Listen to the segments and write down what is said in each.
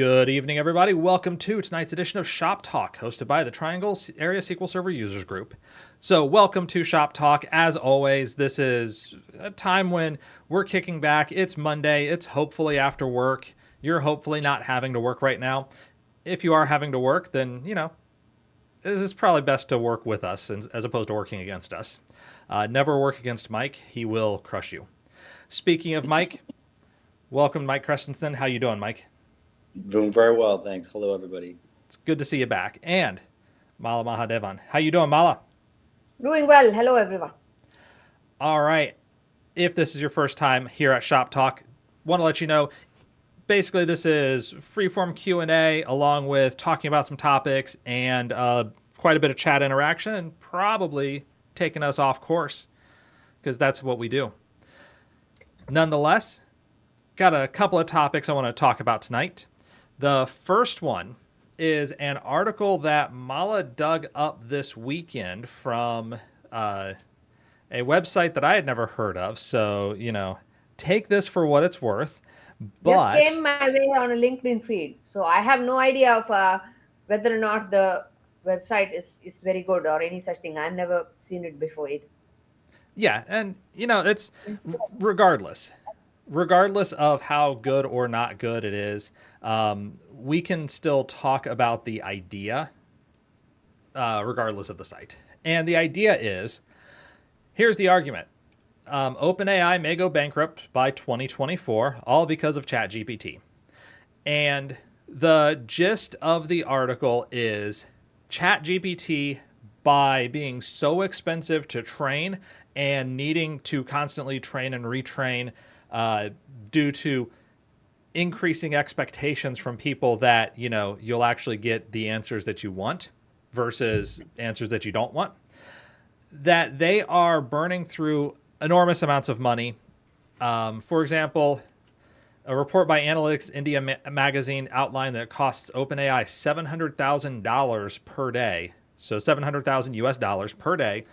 Good evening, everybody. Welcome to tonight's edition of Shop Talk, hosted by the Triangle Area SQL Server Users Group. So welcome to Shop Talk. As always, this is a time when we're kicking back. It's Monday. It's hopefully after work. You're hopefully not having to work right now. If you are having to work, then, it's probably best to work with us as opposed to working against us. Never work against Mike. He will crush you. Speaking of Mike, welcome, Mike Christensen. How you doing, Mike? Doing very well, thanks. Hello, everybody. It's good to see you back. And Mala Mahadevan. How you doing, Mala? Doing well. Hello, everyone. All right. If this is your first time here at Shop Talk, want to let you know, basically this is freeform Q&A along with talking about some topics and quite a bit of chat interaction and probably taking us off course because that's what we do. Nonetheless, got a couple of topics I want to talk about tonight. The first one is an article that Mala dug up this weekend from a website that I had never heard of. So, take this for what it's worth. Just came my way on a LinkedIn feed. So I have no idea of whether or not the website is very good or any such thing. I've never seen it before. Yeah, and, it's regardless of how good or not good it is, we can still talk about the idea regardless of the site. And the idea is, here's the argument. OpenAI may go bankrupt by 2024, all because of ChatGPT. And the gist of the article is ChatGPT, by being so expensive to train and needing to constantly train and retrain due to increasing expectations from people that, you'll actually get the answers that you want versus answers that you don't want, that they are burning through enormous amounts of money. For example, a report by Analytics India magazine outlined that it costs OpenAI $700,000 per day, so 700,000 US dollars per day,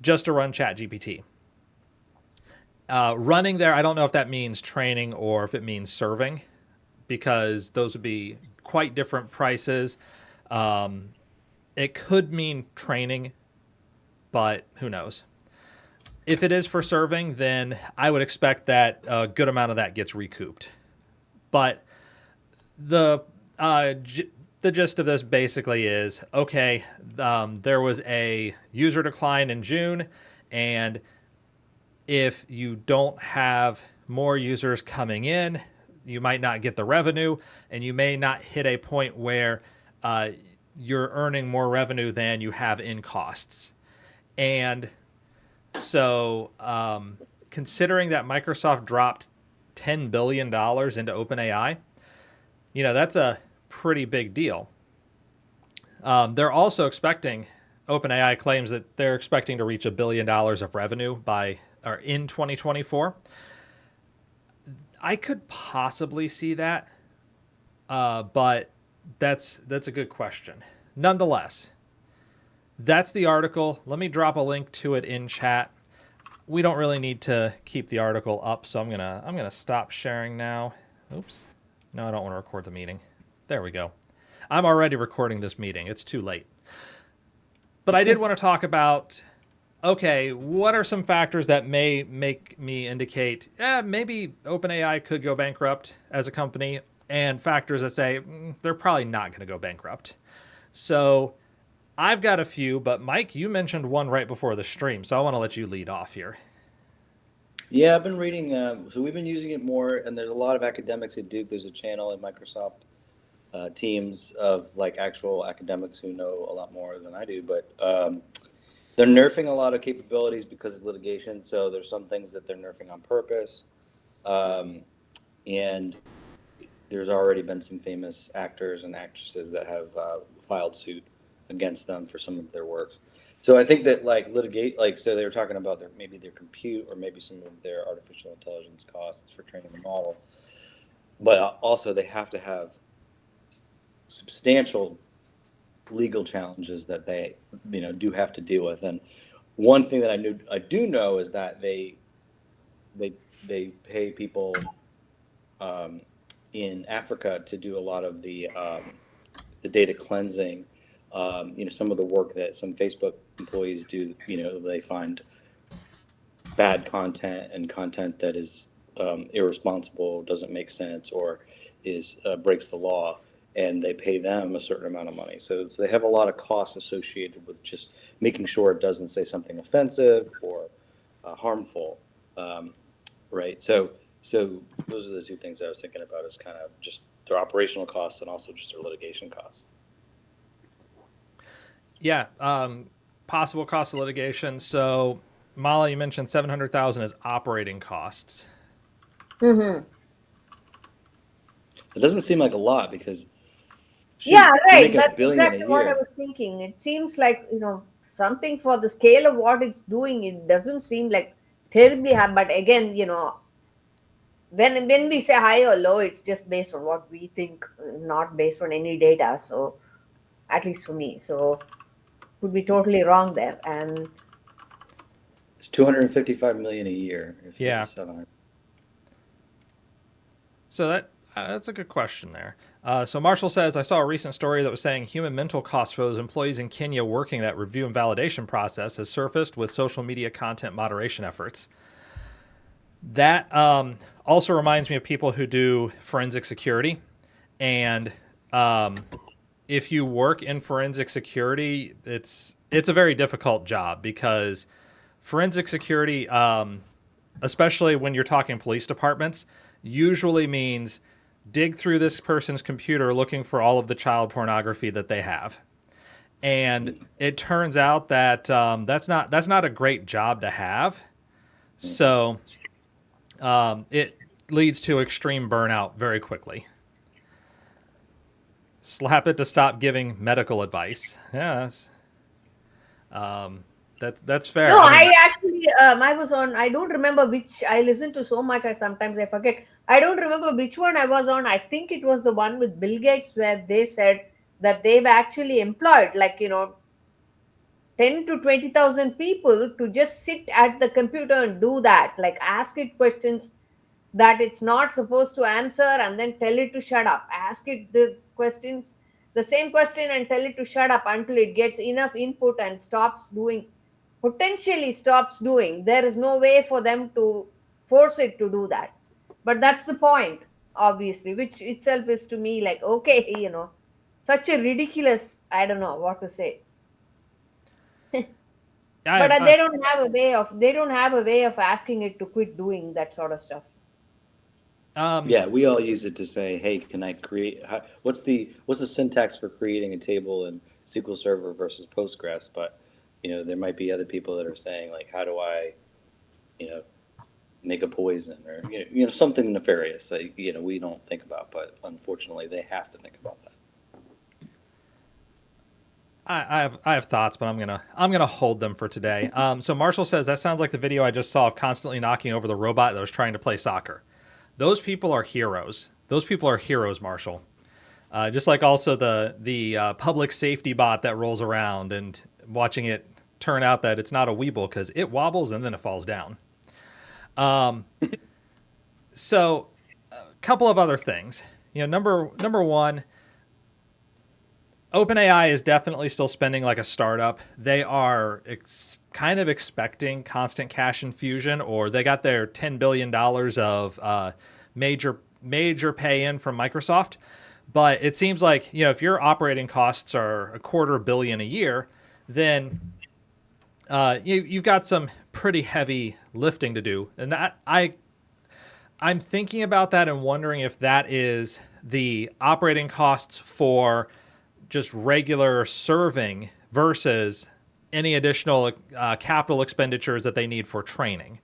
just to run ChatGPT. Running there, I don't know if that means training or if it means serving, because those would be quite different prices. It could mean training, but who knows? If it is for serving, then I would expect that a good amount of that gets recouped. But the gist of this basically is, okay, there was a user decline in June, and if you don't have more users coming in, you might not get the revenue, and you may not hit a point where you're earning more revenue than you have in costs. And so considering that Microsoft dropped $10 billion into OpenAI, that's a pretty big deal. They're also expecting, OpenAI claims that they're expecting to reach $1 billion of revenue in 2024. I could possibly see that, but that's a good question. Nonetheless, that's the article. Let me drop a link to it in chat. We don't really need to keep the article up, so I'm gonna stop sharing now. Oops. No, I don't want to record the meeting. There we go. I'm already recording this meeting. It's too late. But I did want to talk about, okay, what are some factors that may make me indicate, maybe OpenAI could go bankrupt as a company, and factors that say they're probably not going to go bankrupt. So I've got a few, but Mike, you mentioned one right before the stream, so I want to let you lead off here. Yeah, I've been reading, so we've been using it more, and there's a lot of academics at Duke. There's a channel in Microsoft teams of like actual academics who know a lot more than I do, but they're nerfing a lot of capabilities because of litigation. So there's some things that they're nerfing on purpose. And there's already been some famous actors and actresses that have filed suit against them for some of their works. So I think that so they were talking about maybe their compute or maybe some of their artificial intelligence costs for training the model. But also they have to have substantial legal challenges that they, do have to deal with. And one thing that I do know is that they pay people in Africa to do a lot of the data cleansing. Some of the work that some Facebook employees do. They find bad content and content that is irresponsible, doesn't make sense, or is breaks the law, and they pay them a certain amount of money. So they have a lot of costs associated with just making sure it doesn't say something offensive or harmful, um, right? So those are the two things I was thinking about, is kind of just their operational costs and also just their litigation costs. Yeah, possible cost of litigation. So, Mala, you mentioned 700,000 as operating costs. Mm-hmm. It doesn't seem like a lot because shoot, Yeah, they right. make a That's billion a exactly what I year. was thinking. It seems like, something for the scale of what it's doing, it doesn't seem like terribly hard. But again, when we say high or low, it's just based on what we think, not based on any data. So at least for me. So could be totally wrong there. And It's 255 million a year if it Yeah. was 700. So that's a good question there. So Marshall says, I saw a recent story that was saying human mental costs for those employees in Kenya working that review and validation process has surfaced with social media content moderation efforts. That also reminds me of people who do forensic security. And if you work in forensic security, it's a very difficult job because forensic security, especially when you're talking police departments, usually means dig through this person's computer looking for all of the child pornography that they have. And it turns out that that's not a great job to have. So it leads to extreme burnout very quickly. Slap it to stop giving medical advice. Yeah, that's fair. no, I mean, I actually, I was on, I don't remember which, I listen to so much, I sometimes I forget. I don't remember which one I was on. I think it was the one with Bill Gates where they said that they've actually employed, like, 10 to 20,000 people to just sit at the computer and do that, like ask it questions that it's not supposed to answer and then tell it to shut up, ask it the questions, the same question, and tell it to shut up until it gets enough input and stops doing, potentially stops doing. There is no way for them to force it to do that. But that's the point, obviously, which itself is to me like, okay, such a ridiculous, I don't know what to say. I But have, they don't have a way of asking it to quit doing that sort of stuff. Yeah, we all use it to say, "Hey, can I create? What's the syntax for creating a table in SQL Server versus Postgres?" But there might be other people that are saying like, "How do I, you know, make a poison or something nefarious that we don't think about, but unfortunately they have to think about that." I have thoughts, but I'm gonna hold them for today. So Marshall says that sounds like the video I just saw of constantly knocking over the robot that was trying to play soccer. Those people are heroes. Those people are heroes, Marshall. Just like also the public safety bot that rolls around and watching it turn out that it's not a Weeble because it wobbles and then it falls down. So, a couple of other things. Number one, OpenAI is definitely still spending like a startup. They are kind of expecting constant cash infusion, or they got their $10 billion of major pay in from Microsoft. But it seems like if your operating costs are $250 million a year, then you've got some pretty heavy lifting to do, and I'm thinking about that and wondering if that is the operating costs for just regular serving versus any additional capital expenditures that they need for training.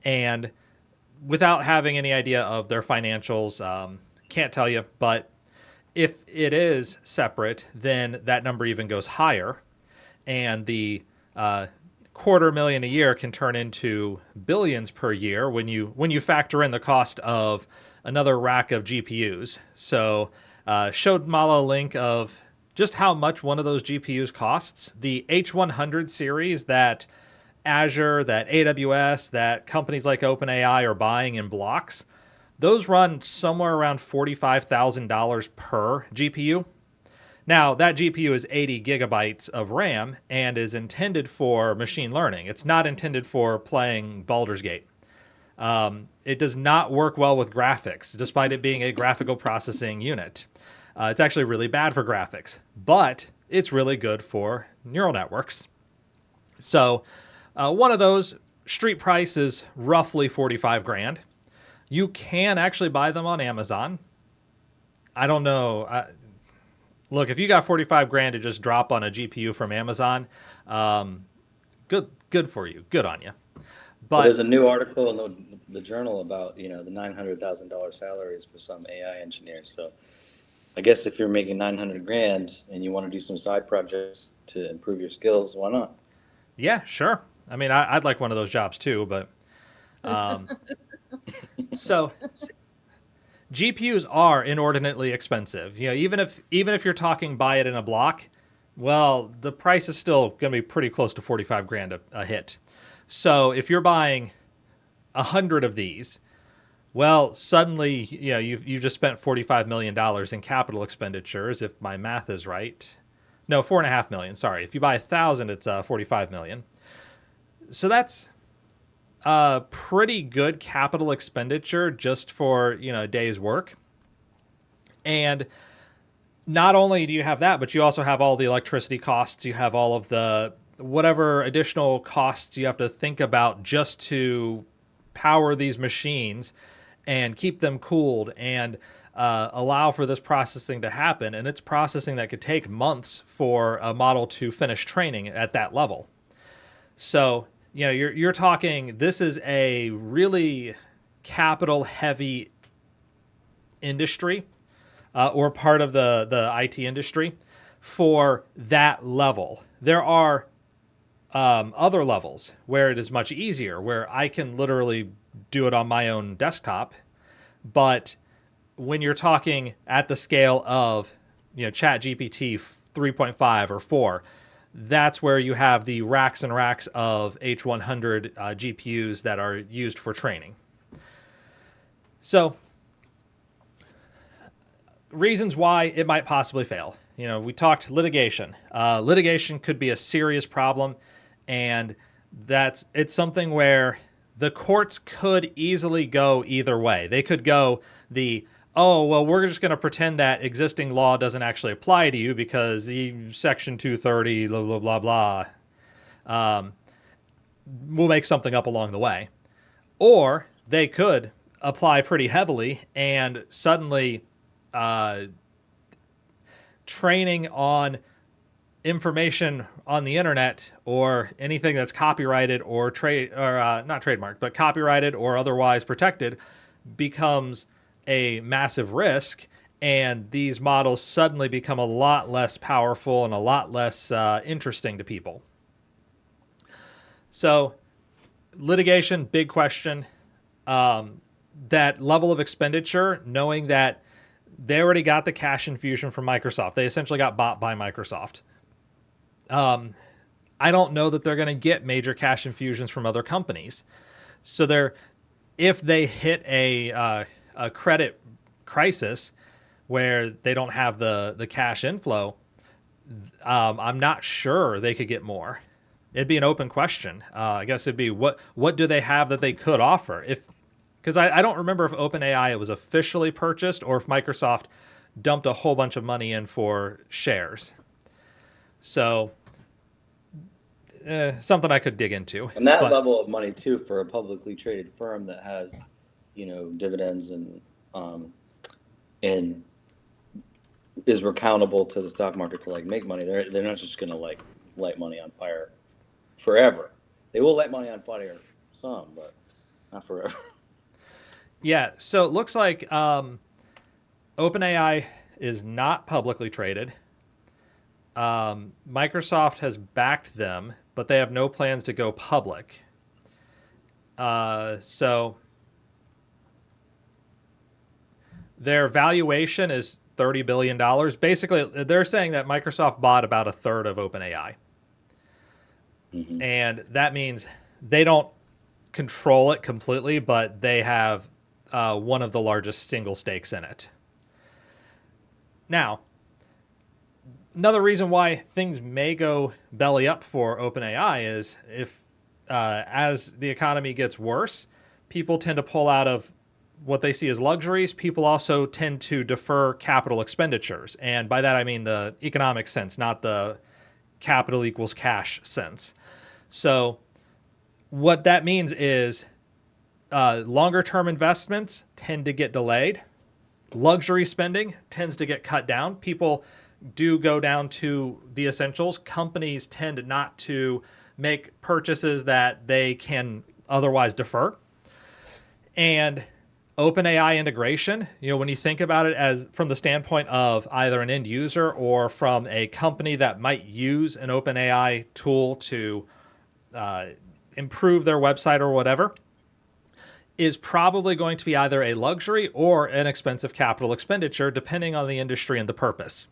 And without having any idea of their financials, can't tell you. But if it is separate, then that number even goes higher. And the $250,000 a year can turn into billions per year when you factor in the cost of another rack of GPUs. So showed Mala a link of just how much one of those GPUs costs. The H100 series that Azure, that AWS, that companies like OpenAI are buying in blocks those run somewhere around $45,000 per GPU. Now, that GPU is 80 gigabytes of RAM and is intended for machine learning. It's not intended for playing Baldur's Gate. It does not work well with graphics, despite it being a graphical processing unit. It's actually really bad for graphics, but it's really good for neural networks. So, one of those, street price is roughly 45 grand. You can actually buy them on Amazon. I don't know. Look, if you got 45 grand to just drop on a GPU from Amazon, good for you. Good on you. But there's a new article in the journal about, the $900,000 salaries for some AI engineers. So I guess if you're making 900 grand and you want to do some side projects to improve your skills, why not? Yeah, sure. I mean, I'd like one of those jobs too, but so GPUs are inordinately expensive. Even if you're talking buy it in a block, well, the price is still going to be pretty close to 45 grand a hit. So if you're buying 100 of these, well, suddenly, you've just spent $45 million in capital expenditures, if my math is right. No, $4.5 million. Sorry. If you buy 1,000, it's $45 million. So that's a pretty good capital expenditure just for, a day's work. And not only do you have that, but you also have all the electricity costs. You have all of the whatever additional costs you have to think about just to power these machines and keep them cooled and allow for this processing to happen. And it's processing that could take months for a model to finish training at that level. So, you're talking, this is a really capital heavy industry or part of the IT industry for that level. There are other levels where it is much easier, where I can literally do it on my own desktop. But when you're talking at the scale of, ChatGPT 3.5 or 4, that's where you have the racks and racks of H100 GPUs that are used for training. So, reasons why it might possibly fail. We talked litigation. Litigation could be a serious problem, and it's something where the courts could easily go either way. They could go we're just going to pretend that existing law doesn't actually apply to you because Section 230, blah, blah, blah, blah. We'll make something up along the way. Or they could apply pretty heavily and suddenly training on information on the internet or anything that's copyrighted or not trademarked, but copyrighted or otherwise protected becomes a massive risk, and these models suddenly become a lot less powerful and a lot less interesting to people. So litigation, big question. That level of expenditure, knowing that they already got the cash infusion from Microsoft. They essentially got bought by Microsoft. I don't know that they're going to get major cash infusions from other companies. So if they hit a credit crisis where they don't have the cash inflow, I'm not sure they could get more. It'd be an open question. I guess it'd be what do they have that they could offer? Because I don't remember if OpenAI was officially purchased or if Microsoft dumped a whole bunch of money in for shares. So something I could dig into. And that level of money too for a publicly traded firm that has, dividends and is accountable to the stock market to make money. They're not just going to light money on fire forever. They will light money on fire some, but not forever. Yeah. So it looks like OpenAI is not publicly traded. Microsoft has backed them, but they have no plans to go public. So their valuation is $30 billion. Basically, they're saying that Microsoft bought about a third of OpenAI. Mm-hmm. And that means they don't control it completely, but they have one of the largest single stakes in it. Now, another reason why things may go belly up for OpenAI is if, as the economy gets worse, people tend to pull out of what they see as luxuries. People also tend to defer capital expenditures. And by that, I mean the economic sense, not the capital equals cash sense. So what that means is longer term investments tend to get delayed. Luxury spending tends to get cut down. People do go down to the essentials. Companies tend not to make purchases that they can otherwise defer. And OpenAI integration, when you think about it as from the standpoint of either an end user or from a company that might use an OpenAI tool to improve their website or whatever, is probably going to be either a luxury or an expensive capital expenditure, depending on the industry and the purpose.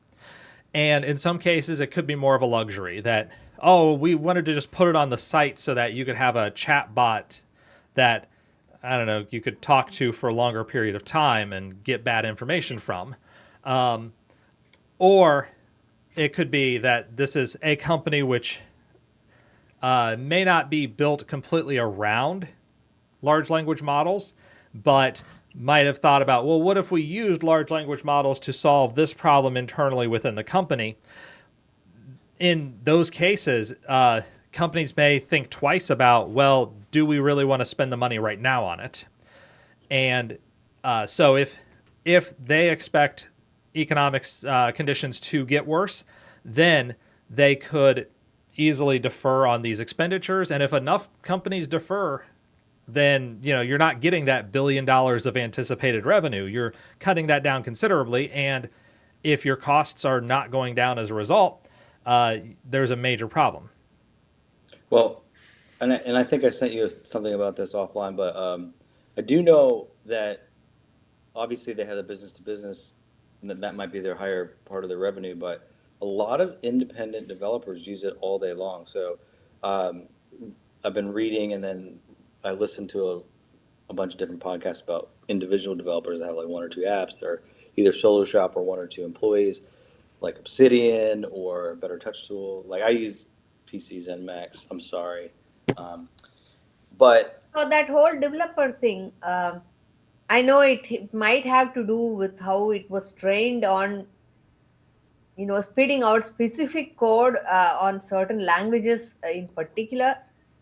And in some cases, it could be more of a luxury that, oh, we wanted to just put it on the site so that you could have a chat bot that, I don't know, you could talk to for a longer period of time and get bad information from. Or it could be that this is a company which may not be built completely around large language models, but might have thought about, well, what if we used large language models to solve this problem internally within the company? In those cases, companies may think twice about, well, do we really want to spend the money right now on it? And so if they expect economic conditions to get worse, then they could easily defer on these expenditures. And if enough companies defer, then you're not getting that $1 billion of anticipated revenue. You're cutting that down considerably, and if your costs are not going down as a result, there's a major problem. Well, and I think I sent you something about this offline, but I do know that obviously they have the business to business, and that might be their higher part of their revenue, but a lot of independent developers use it all day long. So I've been reading, and then I listened to a bunch of different podcasts about individual developers that have like one or two apps that are either solo shop or one or two employees, like Obsidian or Better Touch Tool. Like I use PCs and Macs. I'm sorry, but So that whole developer thing, I know it might have to do with how it was trained on, spitting out specific code on certain languages in particular.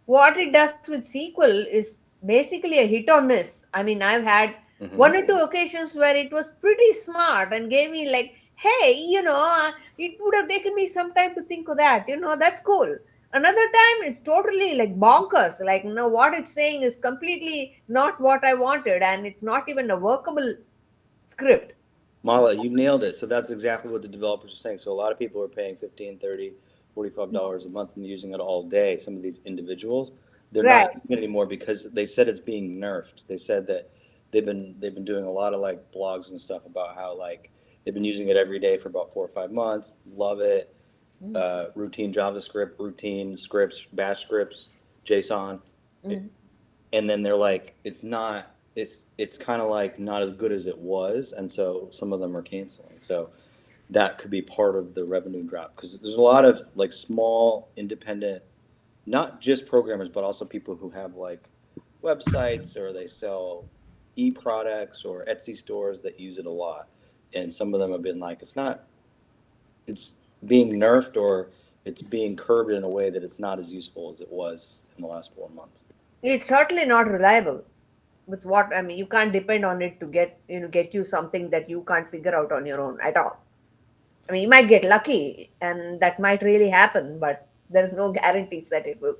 What it does with SQL is basically a hit or miss. I mean, I've had mhm. one or two occasions where it was pretty smart and gave me like, hey, it would have taken me some time to think of that. That's cool. Another time, it's totally like bonkers. Like, what it's saying is completely not what I wanted, and it's not even a workable script. Mala, you nailed it. So that's exactly what the developers are saying. So a lot of people are paying 15, 30, $45 a month and using it all day. Some of these individuals, they're not Right. using it anymore because they said it's being nerfed. They said that they've been doing a lot of like blogs and stuff about how like they've been using it every day for about 4 or 5 months. Love it. Mm, Routine JavaScript, routine scripts, Bash scripts, JSON. mm. And then they're like, it's kind of like not as good as it was, and so some of them are canceling. So that could be part of the revenue drop because there's a lot of like small independent, not just programmers but also people who have like websites or they sell e-products or Etsy stores that use it a lot, and some of them have been like it's being nerfed or it's being curbed in a way that it's not as useful as it was in the last 4 months. It's certainly not reliable. With what I mean, you can't depend on it to get you something that you can't figure out on your own at all. I mean, you might get lucky, and that might really happen, but there's no guarantees that it will.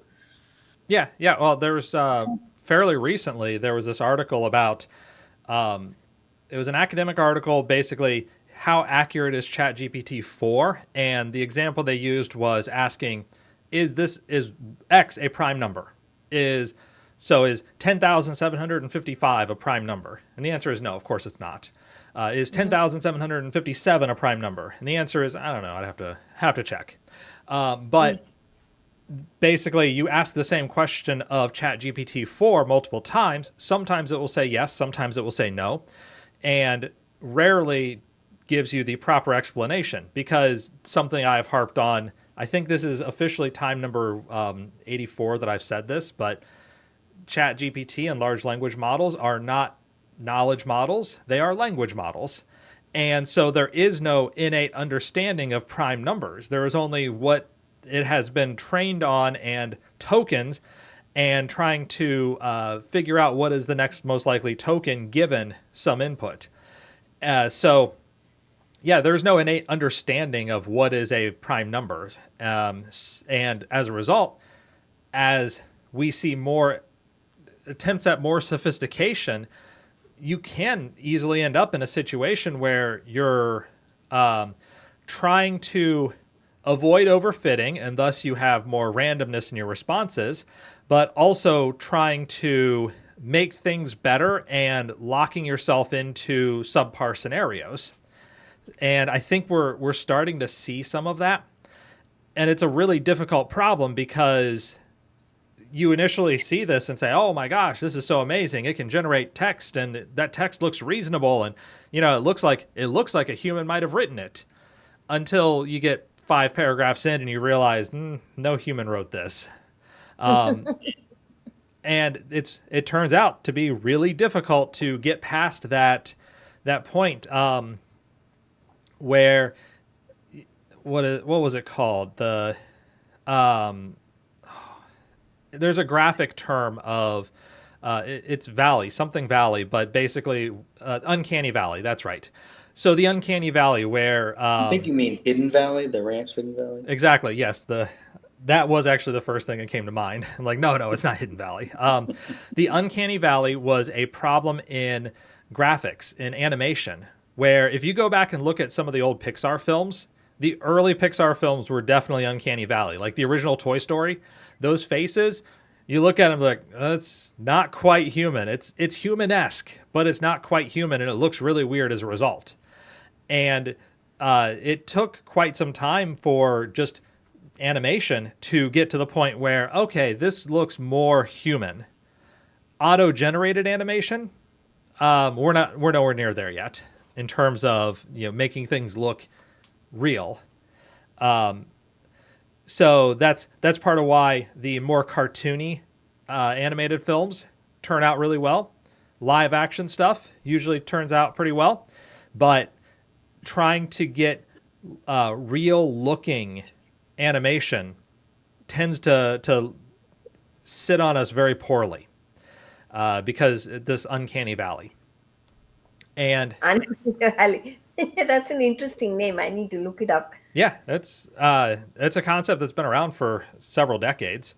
Yeah, yeah. Well, there was fairly recently there was this article about it was an academic article basically how accurate is ChatGPT 4, and the example they used was asking, is X a prime number? Is 10,755 a prime number? And the answer is no, of course it's not. Is Mhm. 10,757 a prime number? And the answer is I don't know. I'd have to check. Mm. But basically you ask the same question of ChatGPT-4 multiple times. Sometimes it will say yes, sometimes it will say no, and rarely gives you the proper explanation, because something I've harped on, I think this is officially time number 84 that I've said this, but ChatGPT and large language models are not knowledge models, they are language models. And so there is no innate understanding of prime numbers. There is only what it has been trained on and tokens, and trying to figure out what is the next most likely token given some input. So, yeah, there's no innate understanding of what is a prime number. And as a result, as we see more attempts at more sophistication, you can easily end up in a situation where you're trying to avoid overfitting, and thus you have more randomness in your responses, but also trying to make things better and locking yourself into subpar scenarios. And I think we're starting to see some of that. And it's a really difficult problem, because you initially see this and say, "Oh my gosh, this is so amazing! It can generate text, and that text looks reasonable, and it looks like a human might have written it." Until you get 5 paragraphs in and you realize, no human wrote this, and it turns out to be really difficult to get past that point, where what was it called? There's a graphic term of it's something valley, but basically uncanny valley. That's right. So the uncanny valley, where I think you mean Hidden Valley, the ranch Hidden Valley. exactly, yes, that was actually the first thing that came to mind. I'm like, no, it's not Hidden Valley. The uncanny valley was a problem in graphics, in animation, where if you go back and look at some of the old Pixar films, the early Pixar films were definitely uncanny valley. Like the original Toy Story, those faces, you look at them like, it's not quite human. It's human-esque, but it's not quite human, and it looks really weird as a result. And it took quite some time for just animation to get to the point where, okay, this looks more human. Auto-generated animation, we're nowhere near there yet in terms of making things look real. So that's part of why the more cartoony animated films turn out really well. Live action stuff usually turns out pretty well, but trying to get real looking animation tends to sit on us very poorly, because this uncanny valley. And Uncanny Valley. That's an interesting name. I need to look it up. yeah, it's a concept that's been around for several decades.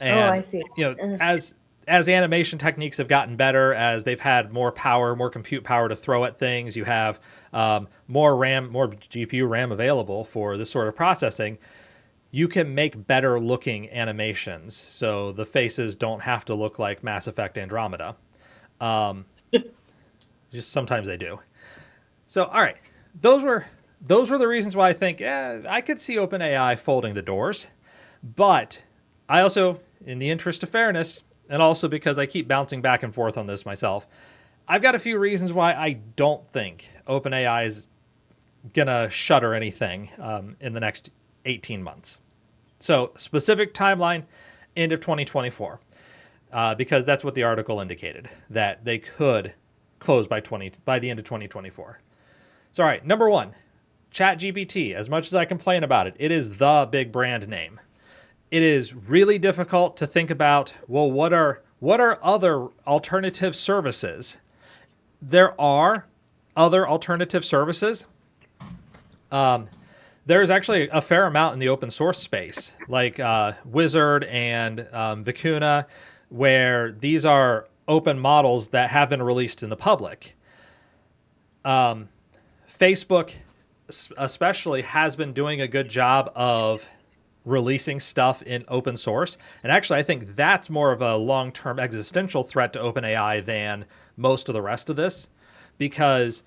Oh, I And see. as animation techniques have gotten better, as they've had more power, more compute power to throw at things, you have more RAM, more GPU RAM available for this sort of processing. You can make better looking animations, so the faces don't have to look like Mass Effect Andromeda. Just sometimes they do. So, all right, those were the reasons why I think I could see OpenAI folding the doors, but I also, in the interest of fairness, and also because I keep bouncing back and forth on this myself, I've got a few reasons why I don't think OpenAI is gonna shutter anything in the next 18 months. So, specific timeline, end of 2024, because that's what the article indicated, that they could close by the end of 2024. So, all right, number one, ChatGPT. As much as I complain about it, it is the big brand name. It is really difficult to think about, well, what are other alternative services? There are other alternative services. There's actually a fair amount in the open source space, like Wizard and Vicuna, where these are open models that have been released in the public. Facebook especially has been doing a good job of releasing stuff in open source. And actually, I think that's more of a long-term existential threat to OpenAI than most of the rest of this, because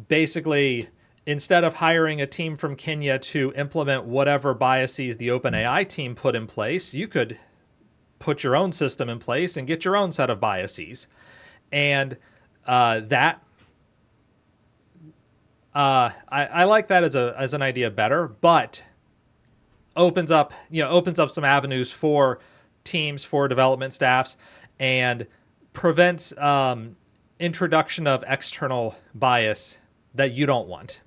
basically instead of hiring a team from Kenya to implement whatever biases the OpenAI team put in place, you could put your own system in place and get your own set of biases. And that I like that as an idea better, but opens up some avenues for teams, for development staffs, and prevents introduction of external bias that you don't want.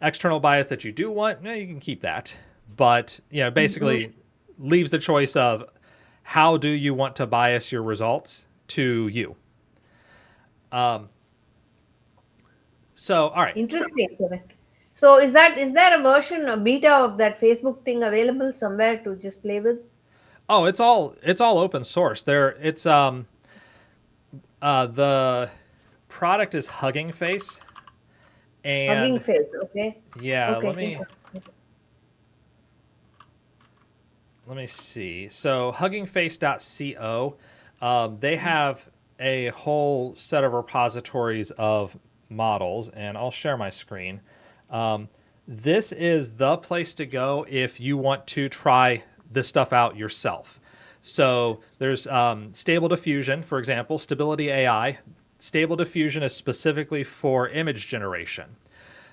External bias that you do want, you can keep that, but basically leaves the choice of how do you want to bias your results to you. So, all right. Interesting. Kevin. So is there a version, a beta of that Facebook thing available somewhere to just play with? Oh, it's all open source. The product is Hugging Face, Hugging and Face. Okay. yeah, Okay. let me see. So huggingface.co, they have a whole set of repositories of models, and I'll share my screen. This is the place to go if you want to try this stuff out yourself. So there's Stable Diffusion, for example, Stability AI. Stable Diffusion is specifically for image generation.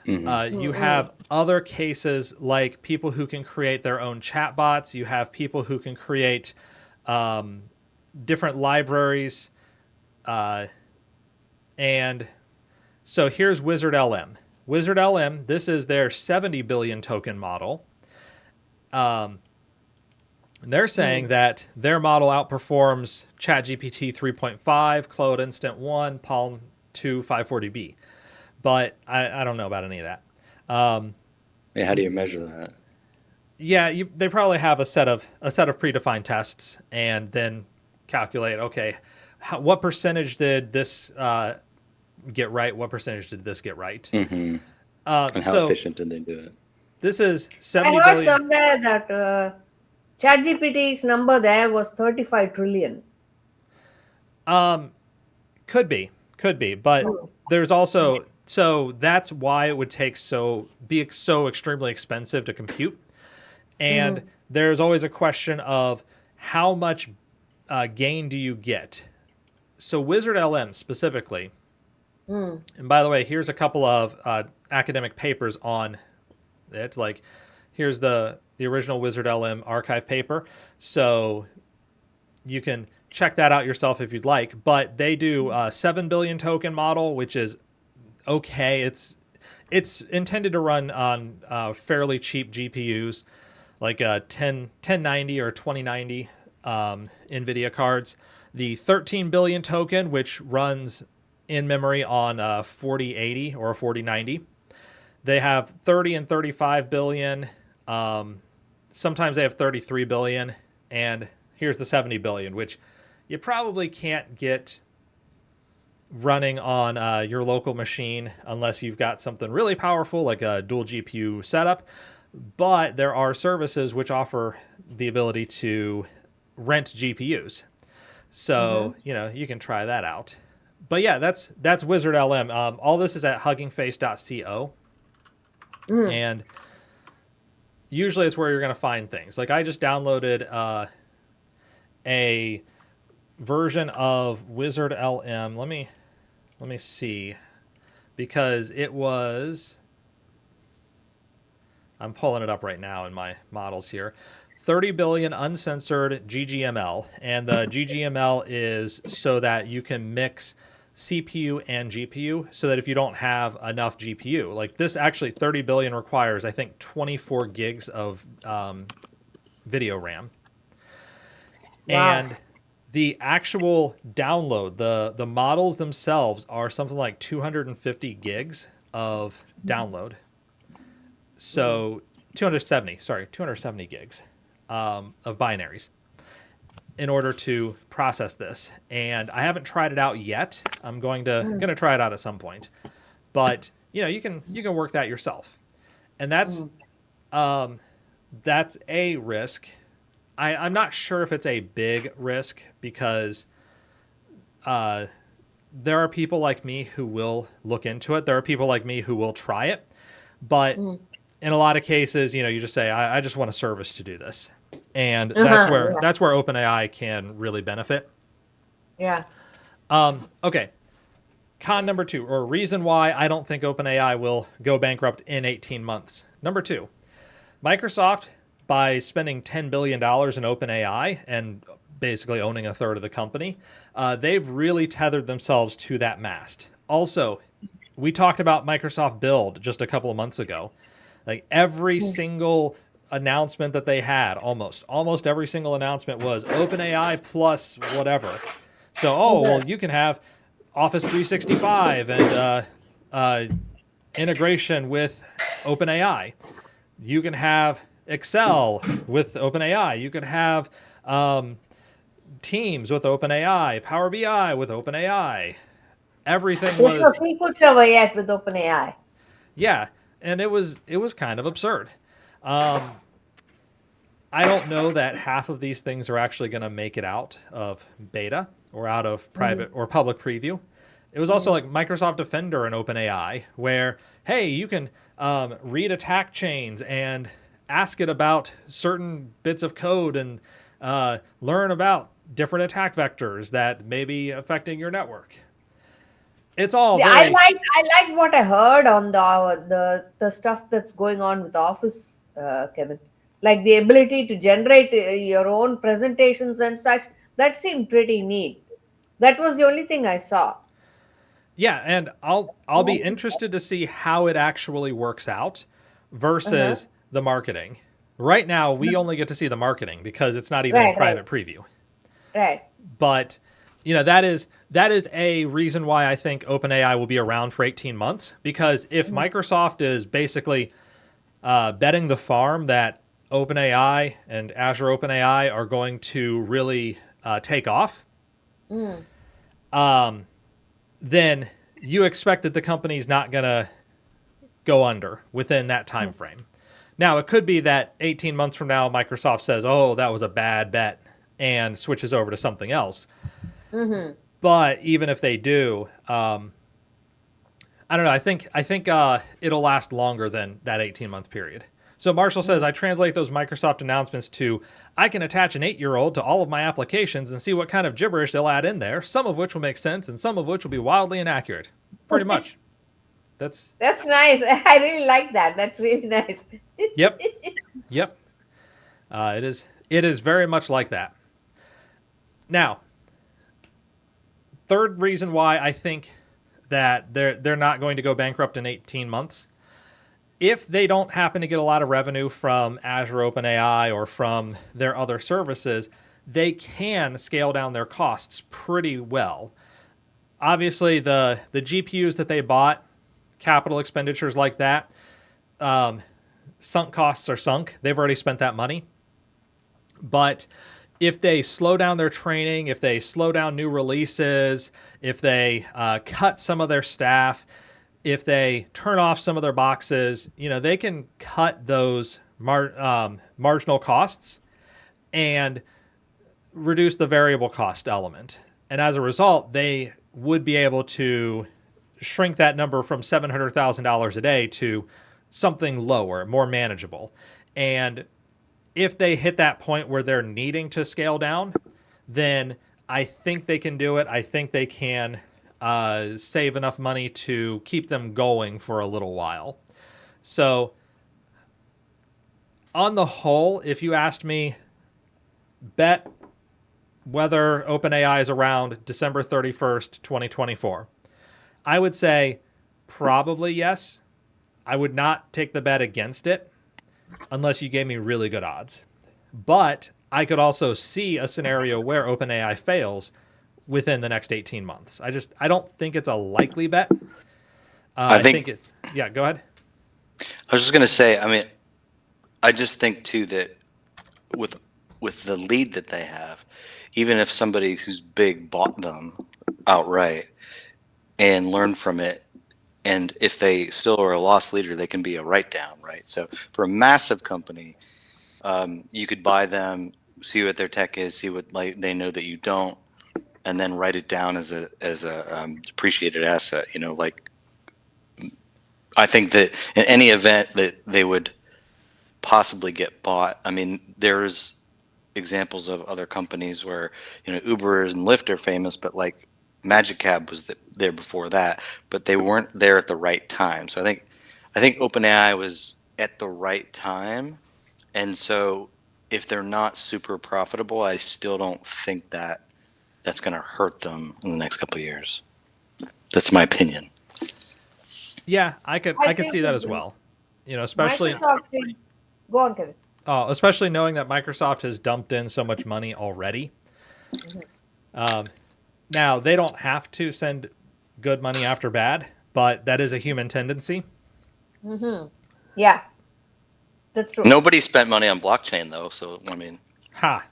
You have other cases like people who can create their own chatbots. You have people who can create different libraries. And so here's Wizard LM. Wizard LM, this is their 70 billion token model. And they're saying that their model outperforms ChatGPT 3.5, Claude Instant 1, Palm 2, 540B. But I don't know about any of that. Yeah, how do you measure that? Yeah, they probably have a set of predefined tests, and then calculate. Okay, what percentage did this get right? What percentage did this get right? And how efficient did they do it? This is I 70 heard billion. somewhere that ChatGPT's number there was 35 trillion. Could be, but there's also that's why it would be so extremely expensive to compute, and there's always a question of how much gain do you get. So Wizard LM specifically, and by the way, here's a couple of academic papers on it. Like, here's the original Wizard LM archive paper, so you can check that out yourself if you'd like. But they do a 7 billion token model, which is okay. It's intended to run on fairly cheap GPUs, like 1090 or 2090 NVIDIA cards. The 13 billion token, which runs in memory on 4080 or 4090. They have 30 and 35 billion. Sometimes they have 33 billion. And here's the 70 billion, which you probably can't get running on your local machine unless you've got something really powerful like a dual GPU setup. But there are services which offer the ability to rent GPUs. So, you can try that out. But yeah, that's Wizard LM. All this is at huggingface.co. And usually it's where you're going to find things. Like, I just downloaded a version of Wizard LM. Let me see, because I'm pulling it up right now in my models here. 30 billion uncensored GGML, and the GGML is so that you can mix CPU and GPU, so that if you don't have enough GPU, like this, actually 30 billion requires, I think, 24 gigs of video RAM. Wow. And the actual download, the models themselves are something like 250 gigs of download. So 270 gigs of binaries in order to process this. And I haven't tried it out yet. I'm going to try it out at some point. But you can work that yourself. And that's a risk. I'm not sure if it's a big risk, because there are people like me who will look into it. There are people like me who will try it. But Mm. in a lot of cases, you just say, I just want a service to do this. And that's Uh-huh. where Yeah. that's where OpenAI can really benefit. Yeah. Okay. Con number 2, or reason why I don't think OpenAI will go bankrupt in 18 months. Number 2, Microsoft, by spending $10 billion in OpenAI and basically owning a third of the company, they've really tethered themselves to that mast. Also, we talked about Microsoft Build just a couple of months ago. Like every Mm. single announcement that they had, almost every single announcement was OpenAI plus whatever. So, well, Okay. you can have Office 365 and uh, integration with OpenAI. You can have Excel with OpenAI. You can have Teams with OpenAI, Power BI with OpenAI. Everything There's no was, SQL Server yet with OpenAI. yeah, and it was kind of absurd. Um, I don't know that half of these things are actually going to make it out of beta or out of Mm. private or public preview. It was also Mm. like Microsoft Defender and OpenAI, where, hey, you can read attack chains and ask it about certain bits of code and learn about different attack vectors that may be affecting your network. It's all Yeah, I very, like I like what I heard on the stuff that's going on with Office, Kevin. Like the ability to generate your own presentations and such. That seemed pretty neat. That was the only thing I saw. yeah, and I'll be interested to see how it actually works out Uh-huh. versus the marketing. Right now, we only get to see the marketing because it's not even in Right, right, private preview. right. But that is a reason why I think OpenAI will be around for 18 months, because if Mm. Microsoft is basically betting the farm that OpenAI and Azure OpenAI are going to really take off, Mm. then you expect that the company's not going to go under within that time frame. Now, it could be that 18 months from now, Microsoft says, "Oh, that was a bad bet," and switches over to something else. Mm-hmm. But even if they do, I don't know. I think it'll last longer than that 18-month period. So Marshall says, I translate those Microsoft announcements to, I can attach an 8-year-old to all of my applications and see what kind of gibberish they'll add in there, some of which will make sense and some of which will be wildly inaccurate. Pretty much. That's, That's nice. I really like that. That's really nice. yep, yep. It is very much like that. Now, third reason why I think that they're not going to go bankrupt in 18 months. If they don't happen to get a lot of revenue from Azure OpenAI or from their other services, they can scale down their costs pretty well. Obviously, the GPUs that they bought, capital expenditures like that, sunk costs are sunk. They've already spent that money. But if they slow down their training, if they slow down new releases, if they cut some of their staff, if they turn off some of their boxes, they can cut those marginal costs and reduce the variable cost element. And as a result, they would be able to shrink that number from $700,000 a day to something lower, more manageable. And if they hit that point where they're needing to scale down, then I think they can do it. I think they can save enough money to keep them going for a little while. So, on the whole, if you asked me, bet whether OpenAI is around December 31st, 2024, I would say probably yes. I would not take the bet against it unless you gave me really good odds. But I could also see a scenario where OpenAI fails within the next 18 months. I don't think it's a likely bet. I I think think it. Yeah, go ahead. I was just going to say, I mean, I just think too that with with the lead that they have, even if somebody who's big bought them outright and learned from it, and if they still are a loss leader, they can be a write down, right? So for a massive company, you could buy them, see what their tech is, see what like they know that you don't, and then write it down as a depreciated asset. You know, like I think that in any event that they would possibly get bought, I mean, there's examples of other companies where, Uber and Lyft are famous, but like Magic Cab was there before that, but they weren't there at the right time. So I think OpenAI was at the right time, and so if they're not super profitable, I still don't think that that's going to hurt them in the next couple of years. That's my opinion. Yeah, I could I I could think see that as well. Especially Microsoft did. Go on, Kevin. especially knowing that Microsoft has dumped in so much money already. Now they don't have to send good money after bad, but that is a human tendency. Yeah, that's true. Nobody spent money on blockchain though, so I mean, Ha.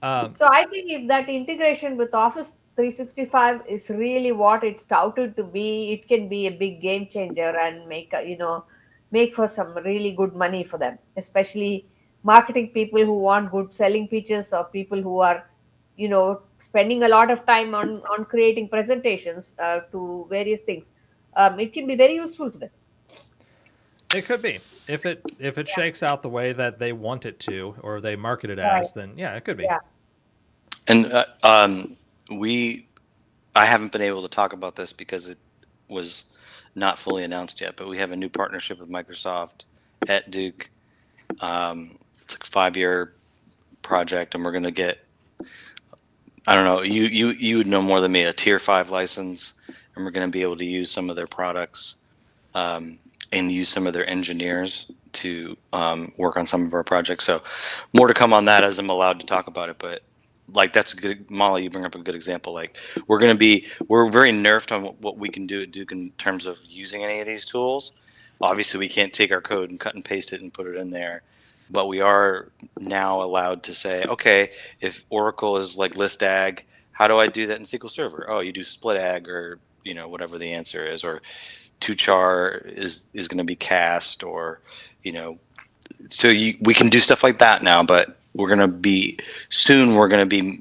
So I think if that integration with Office 365 is really what it's touted to be, it can be a big game changer and make for some really good money for them, especially marketing people who want good selling pitches or people who are spending a lot of time on creating presentations to various things. It can be very useful to them. It could be. If it shakes out the way that they want it to or they market it Right. as, then yeah, it could be. Yeah. and we I haven't been able to talk about this because it was not fully announced yet, but we have a new partnership with Microsoft at Duke. It's like a 5-year project, and we're going to get, I don't know, you would know more than me, a tier 5 license, and we're going to be able to use some of their products, and use some of their engineers to work on some of our projects. So more to come on that as I'm allowed to talk about it. But like, that's a good, Molly, you bring up a good example. Like, we're very nerfed on what we can do at Duke in terms of using any of these tools. Obviously, we can't take our code and cut and paste it and put it in there. But we are now allowed to say, okay, if Oracle is like list ag, how do I do that in SQL Server? Oh, you do split ag, or whatever the answer is, or two-char is going to be cast, or so we can do stuff like that now. But we're going to be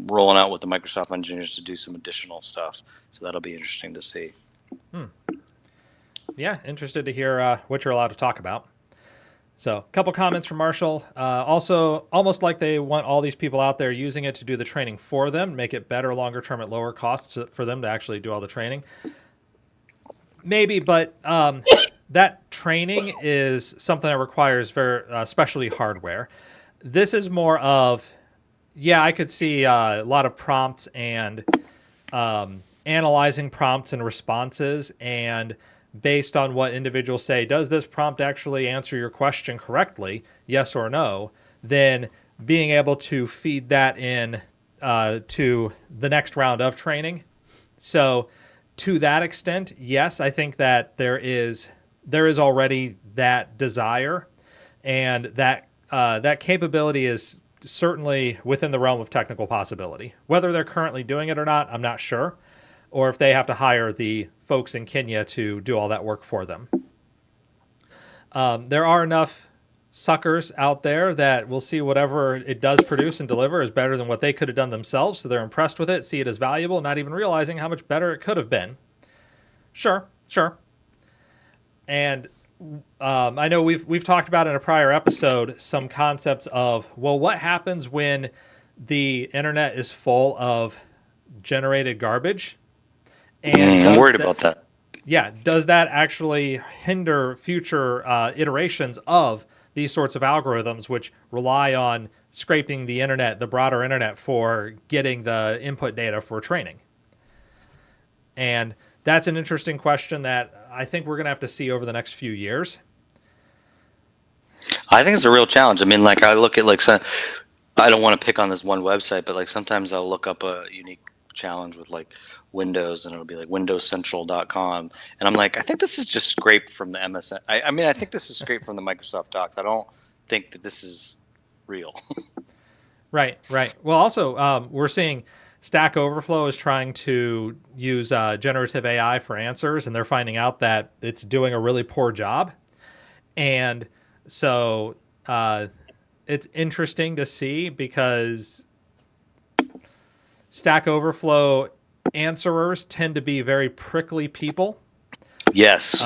rolling out with the Microsoft engineers to do some additional stuff, so that'll be interesting to see. Yeah, interested to hear what you're allowed to talk about. So, a couple comments from Marshall. Also, almost like they want all these people out there using it to do the training for them, make it better longer term at lower costs for them to actually do all the training. Maybe, but that training is something that requires very specialty hardware. This is more of, yeah, I could see a lot of prompts and analyzing prompts and responses, and based on what individuals say, does this prompt actually answer your question correctly, yes or no, then being able to feed that in to the next round of training. So to that extent, yes, I think that there is already that desire, and that capability is certainly within the realm of technical possibility. Whether they're currently doing it or not, I'm not sure, or if they have to hire the folks in Kenya to do all that work for them. There are enough suckers out there that will see whatever it does produce and deliver is better than what they could have done themselves, so they're impressed with it, see it as valuable, not even realizing how much better it could have been. Sure. And I know we've talked about in a prior episode some concepts of, well, what happens when the internet is full of generated garbage? And I'm worried about that. Yeah, does that actually hinder future iterations of these sorts of algorithms, which rely on scraping the internet, the broader internet, for getting the input data for training? And that's an interesting question that I think we're going to have to see over the next few years. I think it's a real challenge. I mean, like, I look at I don't want to pick on this one website, but like sometimes I'll look up a unique challenge with like Windows, and it'll be like windowscentral.com, and I'm like, I think this is just scraped from the MSN. I mean, I think this is scraped from the Microsoft Docs. I don't think that this is real. Right. Well, also, we're seeing Stack Overflow is trying to use generative AI for answers, and they're finding out that it's doing a really poor job. And so it's interesting to see, because Stack Overflow answerers tend to be very prickly people. Yes.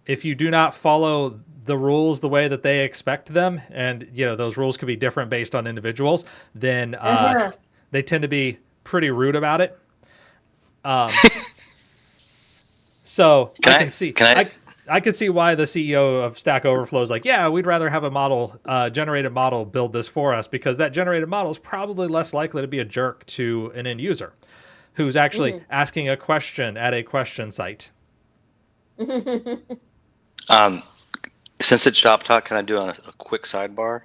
If you do not follow the rules the way that they expect them, and those rules could be different based on individuals, then Uh-huh. they tend to be pretty rude about it. So Can I I- can see can I- I could see why the CEO of Stack Overflow is like, yeah, we'd rather have a model, generated model build this for us, because that generated model is probably less likely to be a jerk to an end user who's actually asking a question at a question site. Since it's Shop Talk, can I do a quick sidebar?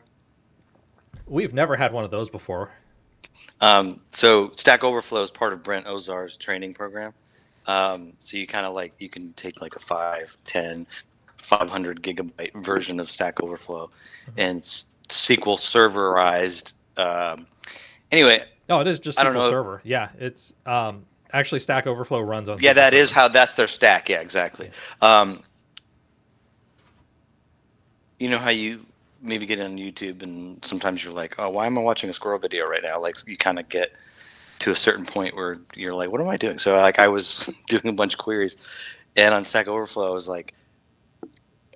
We've never had one of those before. So Stack Overflow is part of Brent Ozar's training program. So you kind of you can take like a 5, 10, 500 gigabyte version of Stack Overflow and SQL serverized. Anyway, No, it is just I don't SQL know. Server. Yeah, it's actually Stack Overflow runs on. Yeah, SQL that is Server. how that's their stack. Yeah, exactly. You know how you maybe get on YouTube and sometimes you're like, oh, why am I watching a squirrel video right now? Like you kind of get to a certain point where you're like, what am I doing? So I was doing a bunch of queries, and on Stack Overflow,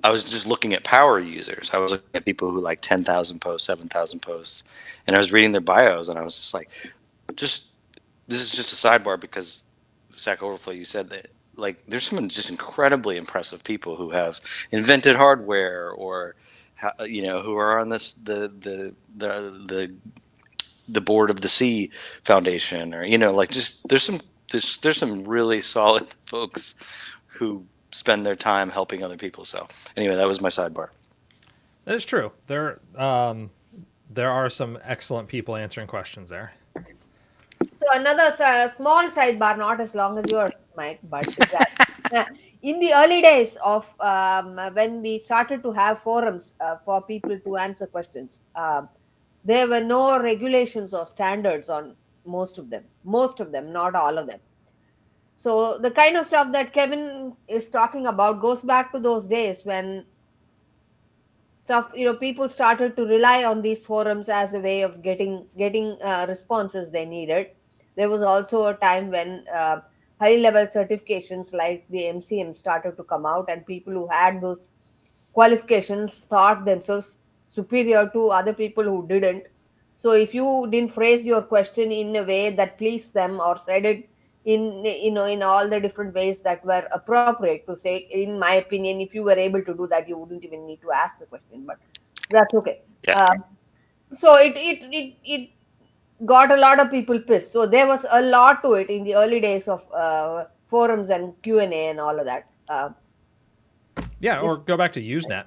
I was just looking at power users. I was looking at people who 10,000 posts, 7,000 posts, and I was reading their bios, and I was just like, this is just a sidebar because Stack Overflow, you said that there's some just incredibly impressive people who have invented hardware or who are on the board of the Sea Foundation, or just there's some really solid folks who spend their time helping other people. So anyway, that was my sidebar. That is true. There are some excellent people answering questions there. So another small sidebar, not as long as yours, Mike, but in the early days of when we started to have forums for people to answer questions, there were no regulations or standards on most of them. Most of them, not all of them. So the kind of stuff that Kevin is talking about goes back to those days when people started to rely on these forums as a way of getting responses they needed. There was also a time when high level certifications like the MCM started to come out, and people who had those qualifications thought themselves superior to other people who didn't. So if you didn't phrase your question in a way that pleased them, or said it in all the different ways that were appropriate to say, in my opinion, if you were able to do that, you wouldn't even need to ask the question. But that's okay. Yeah. So it got a lot of people pissed. So there was a lot to it in the early days of forums and Q&A and all of that. Yeah, or go back to Usenet.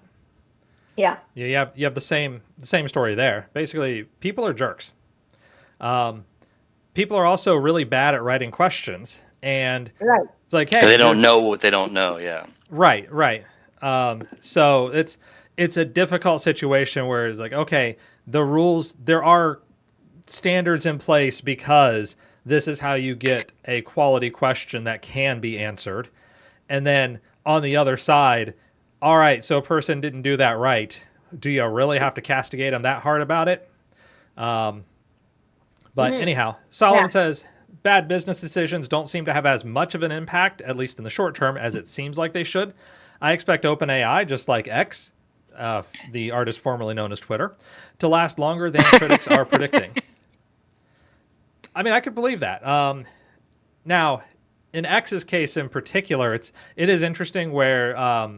Yeah. Yeah, you have the same story there. Basically, people are jerks. People are also really bad at writing questions, and Right. it's like, hey, They don't know what they don't know. Yeah. Right. So it's a difficult situation where it's like, okay, the rules, there are standards in place because this is how you get a quality question that can be answered. And then on the other side, all right, so a person didn't do that right. Do you really have to castigate them that hard about it? But anyhow, Solomon says, bad business decisions don't seem to have as much of an impact, at least in the short term, as it seems like they should. I expect OpenAI, just like X, the artist formerly known as Twitter, to last longer than critics are predicting. I mean, I could believe that. Now, in X's case in particular, it is interesting where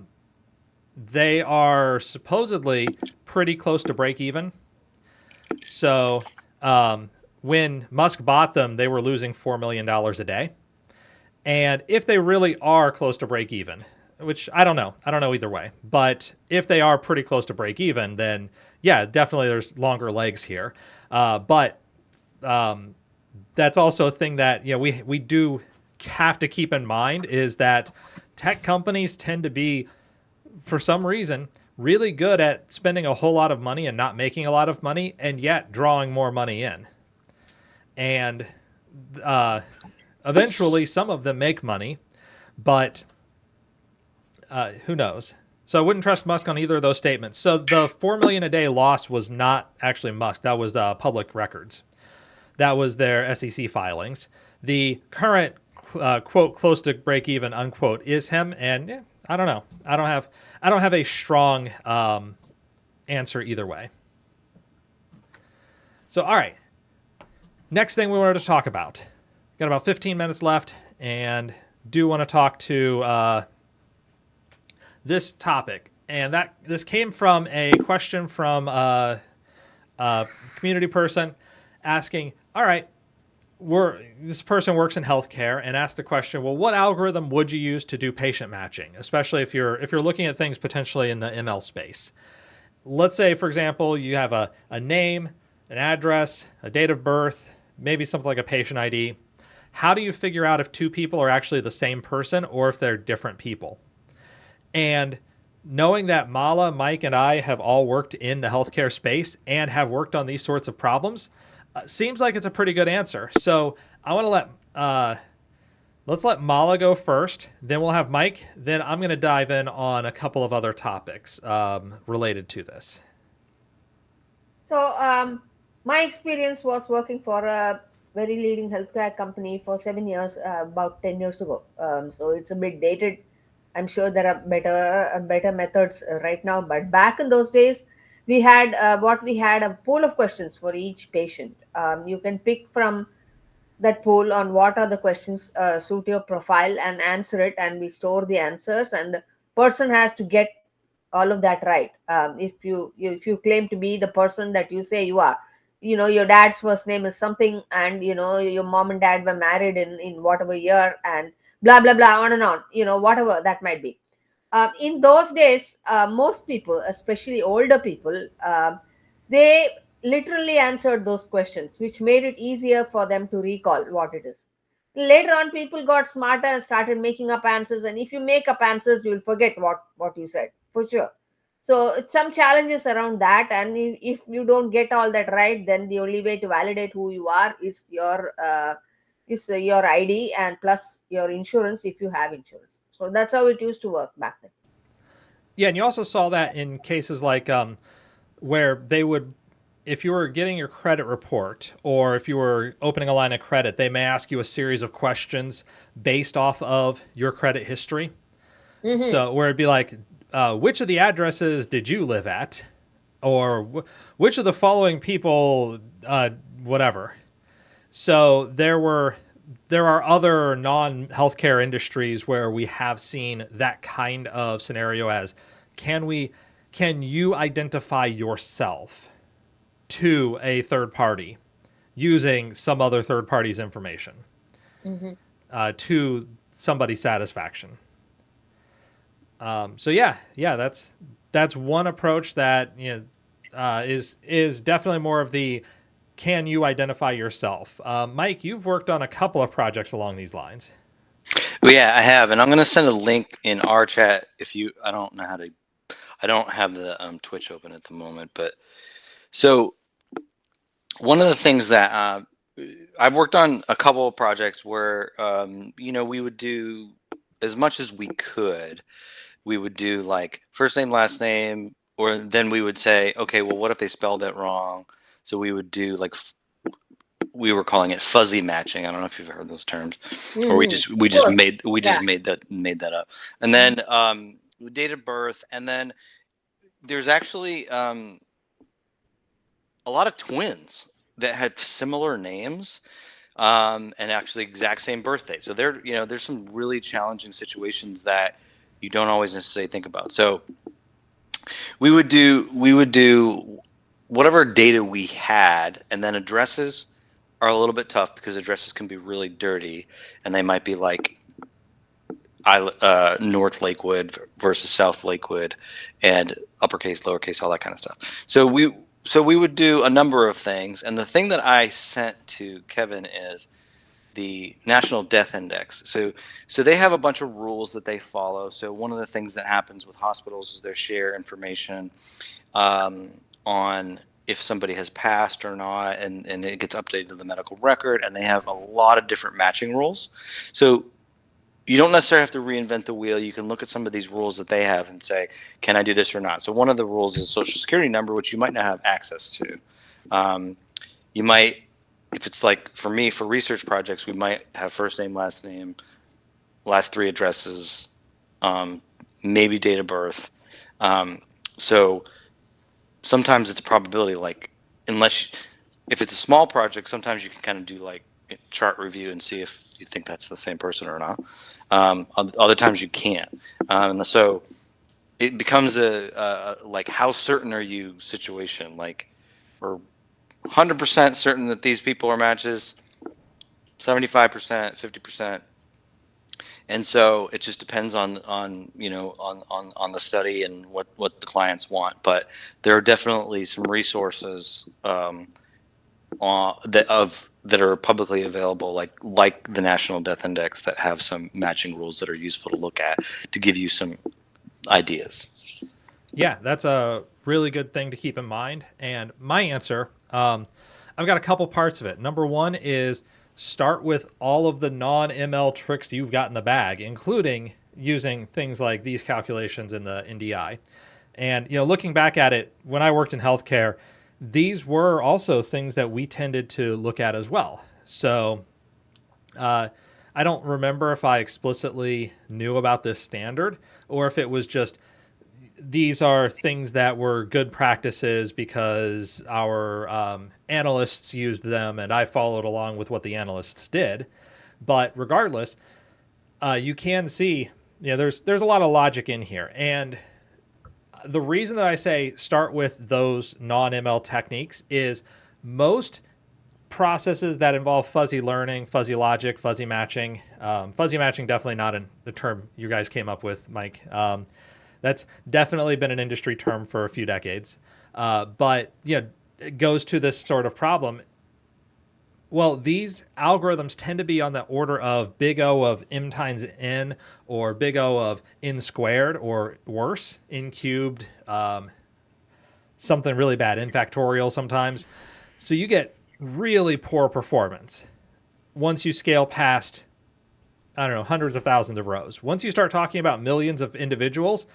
they are supposedly pretty close to break even. So when Musk bought them, they were losing $4 million a day. And if they really are close to break even, which I don't know either way, but if they are pretty close to break even, then yeah, definitely there's longer legs here. But that's also a thing that we do have to keep in mind, is that tech companies tend to be, for some reason, really good at spending a whole lot of money and not making a lot of money, and yet drawing more money in. And eventually some of them make money, but who knows? So I wouldn't trust Musk on either of those statements. So the $4 million a day loss was not actually Musk. That was public records. That was their SEC filings. The current quote close to break even unquote is him, and yeah, I don't know. I don't have a strong answer either way. So all right, next thing we wanted to talk about. Got about 15 minutes left, and do want to talk to this topic, and that this came from a question from a community person asking, all right, this person works in healthcare and asked the question, well, what algorithm would you use to do patient matching, especially if you're looking at things potentially in the ML space? Let's say, for example, you have a name, an address, a date of birth, maybe something like a patient ID. How do you figure out if two people are actually the same person or if they're different people? And knowing that Mala, Mike, and I have all worked in the healthcare space and have worked on these sorts of problems, seems like it's a pretty good answer. So I want to let's let Mala go first. Then we'll have Mike. Then I'm going to dive in on a couple of other topics related to this. So my experience was working for a very leading healthcare company for 7 years, about 10 years ago. So it's a bit dated. I'm sure there are better methods right now, but back in those days, we had a pool of questions for each patient. You can pick from that poll on what are the questions suit your profile and answer it, and we store the answers, and the person has to get all of that right. If you claim to be the person that you say you are, your dad's first name is something, and your mom and dad were married in whatever year, and blah blah blah, on and on, whatever that might be. In those days, most people, especially older people, they literally answered those questions, which made it easier for them to recall what it is. Later on, people got smarter and started making up answers. And if you make up answers, you'll forget what you said for sure. So some challenges around that. And if you don't get all that right, then the only way to validate who you are is your ID and plus your insurance if you have insurance. So that's how it used to work back then. Yeah, and you also saw that in cases like where they would, if you were getting your credit report or if you were opening a line of credit, they may ask you a series of questions based off of your credit history. Mm-hmm. So where it'd be like, which of the addresses did you live at? Or which of the following people, whatever. So there are other non-healthcare industries where we have seen that kind of scenario as, can you identify yourself to a third party using some other third party's information to somebody's satisfaction? So yeah, that's one approach that is definitely more of the can you identify yourself. Mike, you've worked on a couple of projects along these lines. Well, yeah, I have, and I'm going to send a link in our chat. I don't know how to. I don't have the Twitch open at the moment, but so one of the things that I've worked on a couple of projects where we would do as much as we could. We would do like first name, last name, or then we would say, okay, well, what if they spelled it wrong? So we would do like we were calling it fuzzy matching. I don't know if you've heard those terms, or we just made that up. And then date of birth, and then there's actually a lot of twins that had similar names and actually exact same birthday. So there's some really challenging situations that you don't always necessarily think about. So we would do whatever data we had, and then addresses are a little bit tough because addresses can be really dirty, and they might be like North Lakewood versus South Lakewood, and uppercase, lowercase, all that kind of stuff. So we would do a number of things, and the thing that I sent to Kevin is the National Death Index. So they have a bunch of rules that they follow. So one of the things that happens with hospitals is they share information on if somebody has passed or not, and it gets updated to the medical record, and they have a lot of different matching rules. So you don't necessarily have to reinvent the wheel. You can look at some of these rules that they have and say, can I do this or not? So one of the rules is social security number, which you might not have access to. You might if it's like for me, for research projects, we might have first name, last name, last three addresses, um, maybe date of birth. Um, so sometimes it's a probability, like unless if it's a small project, sometimes you can kind of do like a chart review and see if you think that's the same person or not. Other times you can't, and so it becomes a like how certain are you situation. Like we're 100% certain that these people are matches, 75%, 50%. And so it just depends on on the study and what the clients want. But there are definitely some resources that are publicly available, like the National Death Index, that have some matching rules that are useful to look at to give you some ideas. Yeah, that's a really good thing to keep in mind. And my answer, I've got a couple parts of it. Number one is start with all of the non-ML tricks you've got in the bag, including using things like these calculations in the NDI. And looking back at it, when I worked in healthcare, these were also things that we tended to look at as well. So I don't remember if I explicitly knew about this standard or if it was just these are things that were good practices because our analysts used them and I followed along with what the analysts did. But regardless, you can see, there's a lot of logic in here. And the reason that I say start with those non-ML techniques is most processes that involve fuzzy learning, fuzzy logic, fuzzy matching definitely not the term you guys came up with, Mike. That's definitely been an industry term for a few decades. But it goes to this sort of problem. Well, these algorithms tend to be on the order of big O of m times n, or big O of n squared, or worse, n cubed, something really bad, n factorial sometimes. So you get really poor performance once you scale past, I don't know, hundreds of thousands of rows. Once you start talking about millions of individuals,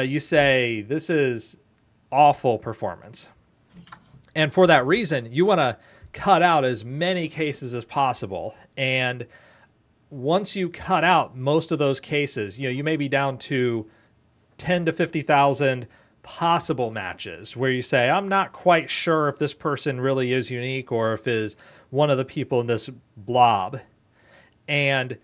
you say this is awful performance. And for that reason, you want to cut out as many cases as possible. And once you cut out most of those cases, you may be down to 10 to 50,000 possible matches where you say, I'm not quite sure if this person really is unique or if is one of the people in this blob. And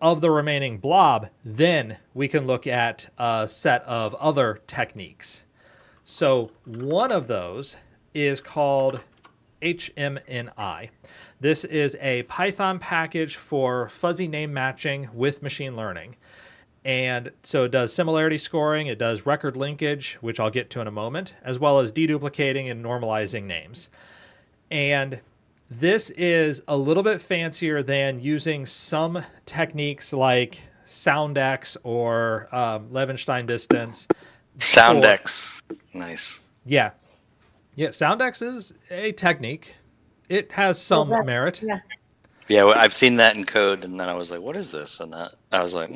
of the remaining blob, then we can look at a set of other techniques. So one of those is called HMNI. This is a Python package for fuzzy name matching with machine learning. And so it does similarity scoring, it does record linkage, which I'll get to in a moment, as well as deduplicating and normalizing names. And this is a little bit fancier than using some techniques like SoundX or Levenstein distance. SoundX, nice. Yeah, SoundX is a technique. It has some merit. Yeah, well, I've seen that in code, and then I was like, "What is this?" And I was like,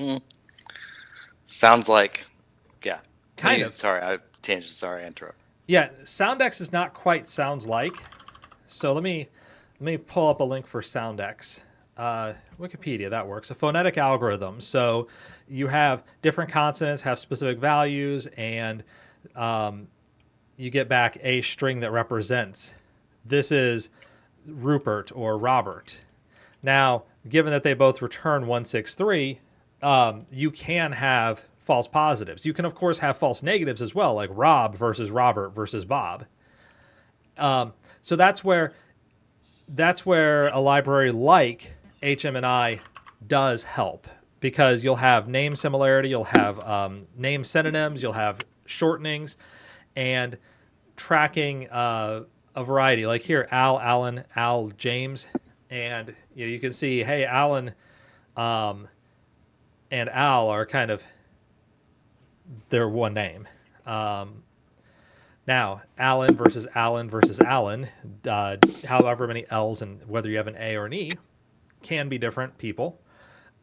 "Sounds like, yeah." Kind of. Sorry, I interrupt. Yeah, SoundX is not quite sounds like. So let me pull up a link for SoundX. Wikipedia, that works. A phonetic algorithm. So you have different consonants have specific values, and you get back a string that represents. This is Rupert or Robert. Now, given that they both return 163, you can have false positives. You can, of course, have false negatives as well, like Rob versus Robert versus Bob. So that's where a library like HMNI does help, because you'll have name similarity, you'll have name synonyms, you'll have shortenings, and tracking a variety. Like here, Al, Alan, Al, James, and you can see, hey, Alan and Al are kind of their one name. Now, Alan versus Alan versus Alan, however many L's and whether you have an A or an E, can be different people.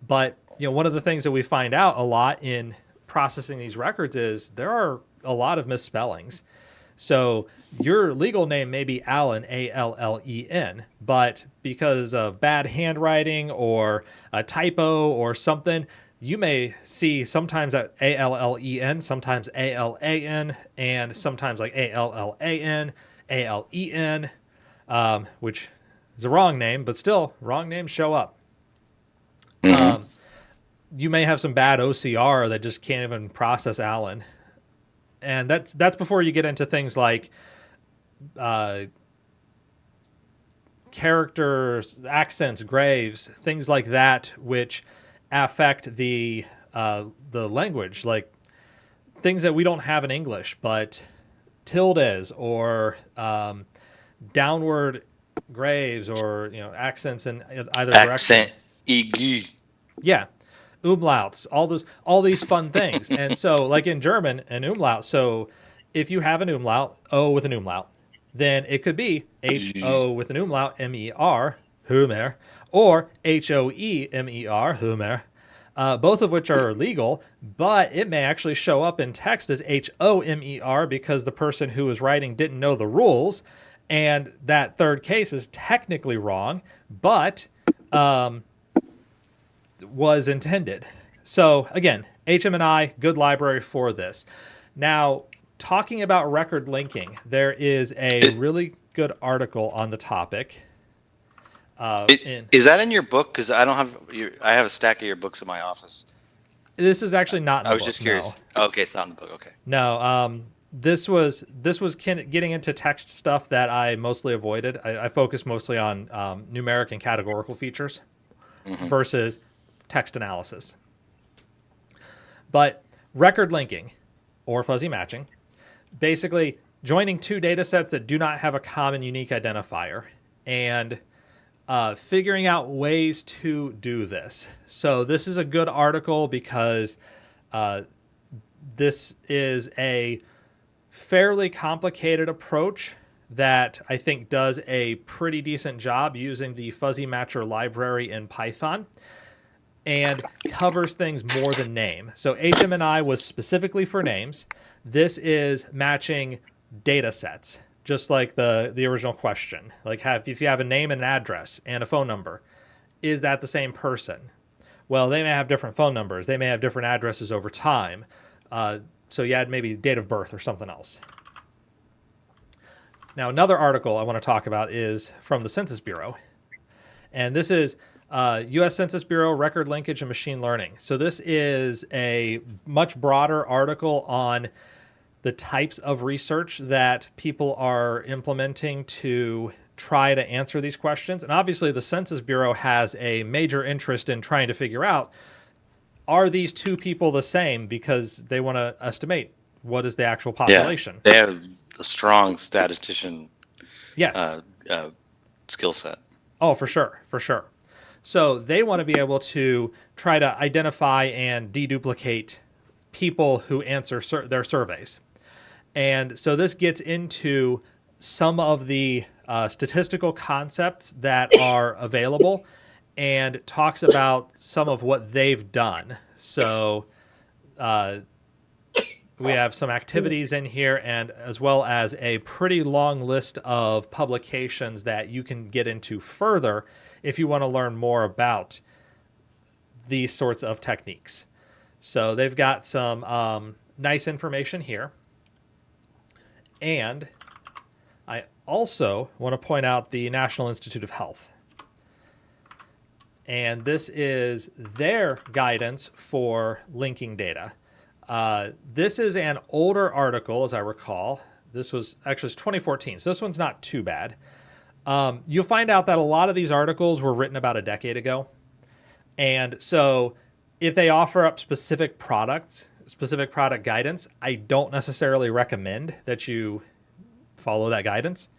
But one of the things that we find out a lot in processing these records is there are a lot of misspellings. So your legal name may be Allen, Allen, but because of bad handwriting or a typo or something, you may see sometimes at Allen, sometimes Alan, and sometimes like Allan, Alen, which is a wrong name, but still, wrong names show up. You may have some bad OCR that just can't even process Allen, and that's before you get into things like characters, accents, graves, things like that, which affect the language, like things that we don't have in English, but tildes or downward graves or accents in either direction. Accent aigu. Yeah, umlauts, all these fun things. And so, like in German, an umlaut. So, if you have an umlaut, O with an umlaut, then it could be HO with an umlaut, MER, Humer, or HOEMER, Humer, both of which are legal, but it may actually show up in text as HOMER because the person who was writing didn't know the rules, and that third case is technically wrong, but was intended. So again, HM&I, good library for this. Now, talking about record linking, there is a really good article on the topic. Is that in your book? Because I don't have I have a stack of your books in my office. This is actually not in the I was book, just curious. no. Okay, it's not in the book. Okay. No, this was getting into text stuff that I mostly avoided. I focused mostly on numeric and categorical features versus text analysis. But record linking or fuzzy matching, basically joining two data sets that do not have a common unique identifier and figuring out ways to do this. So this is a good article because this is a fairly complicated approach that I think does a pretty decent job using the fuzzy matcher library in Python and covers things more than name. So HM&I was specifically for names. This is matching data sets, just like the original question. Like if you have a name and an address and a phone number, is that the same person? Well, they may have different phone numbers. They may have different addresses over time. So you add maybe date of birth or something else. Now, another article I want to talk about is from the Census Bureau. And this is U.S. Census Bureau Record Linkage and Machine Learning. So this is a much broader article on the types of research that people are implementing to try to answer these questions. And obviously, the Census Bureau has a major interest in trying to figure out, are these two people the same? Because they want to estimate what is the actual population. Yeah, they have a strong statistician Yes. Skill set. Oh, for sure. For sure. So they want to be able to try to identify and deduplicate people who answer their surveys. And so this gets into some of the statistical concepts that are available and talks about some of what they've done. So we have some activities in here and as well as a pretty long list of publications that you can get into further if you want to learn more about these sorts of techniques. So they've got some nice information here. And I also want to point out the National Institute of Health. And this is their guidance for linking data. This is an older article, as I recall. This was actually it's 2014, so this one's not too bad. You'll find out that a lot of these articles were written about a decade ago. And so if they offer up specific product guidance, I don't necessarily recommend that you follow that guidance